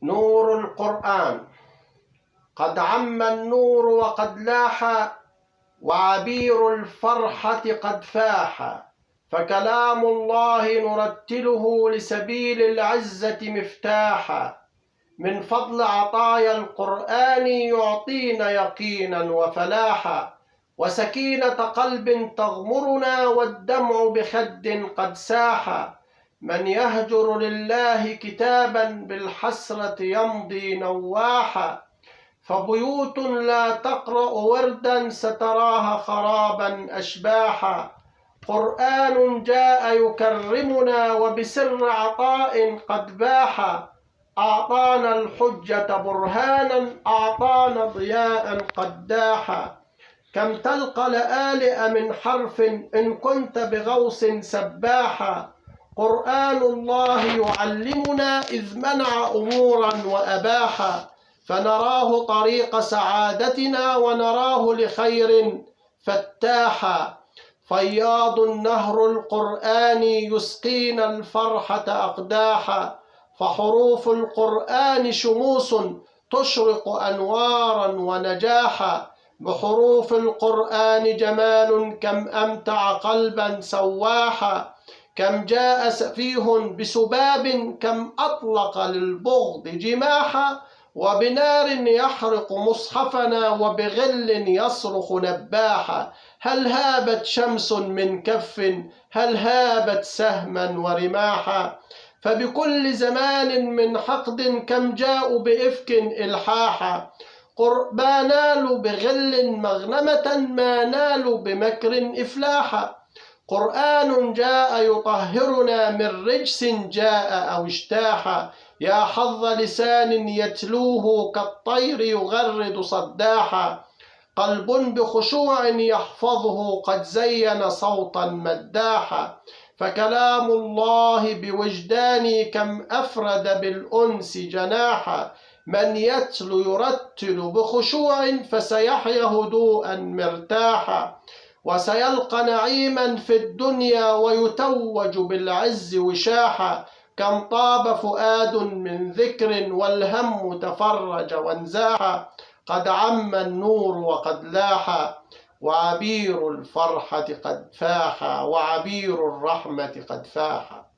نور القرآن. قد عم النور وقد لاح، وعبير الفرحة قد فاح، فكلام الله نرتله لسبيل العزة مفتاحا. من فضل عطايا القرآن يعطينا يقينا وفلاحا، وسكينة قلب تغمرنا، والدمع بخد قد ساح. من يهجر لله كتابا بالحسرة يمضي نواحا، فبيوت لا تقرأ وردا ستراها خرابا أشباحا. قرآن جاء يكرمنا وبسر عطاء قد باح، أعطانا الحجة برهانا، أعطانا ضياء قد داح. كم تلقى لآلئ من حرف إن كنت بغوص سباحا. قرآن الله يعلمنا إذ منع أمورا وأباحا، فنراه طريق سعادتنا ونراه لخير فتاحا. فياض النهر القرآن يسقينا الفرحة أقداحا، فحروف القرآن شموس تشرق أنوارا ونجاحا. بحروف القرآن جمال كم أمتع قلبا سواحا، كم جاء سفيه بسباب كم أطلق للبغض جماحا. وبنار يحرق مصحفنا وبغل يصرخ نباحا. هل هابت شمس من كف، هل هابت سهما ورماحا. فبكل زمان من حقد كم جاءوا بإفك إلحاحا. ما نالوا بغل مغنمة، ما نالوا بمكر إفلاحا. قرآن جاء يطهرنا من رجس جاء أو اجتاحا. يا حظ لسان يتلوه كالطير يغرد صداحا. قلب بخشوع يحفظه قد زين صوتا مداحا. فكلام الله بوجداني كم أفرد بالأنس جناحا. من يتلو يرتل بخشوع فسيحيا هدوءا مرتاحا، وسيلقى نعيما في الدنيا ويتوج بالعز وشاحا. كم طاب فؤاد من ذكر والهم تفرج وانزاحا. قد عم النور وقد لاح، وعبير الفرحة قد فاح، وعبير الرحمة قد فاح.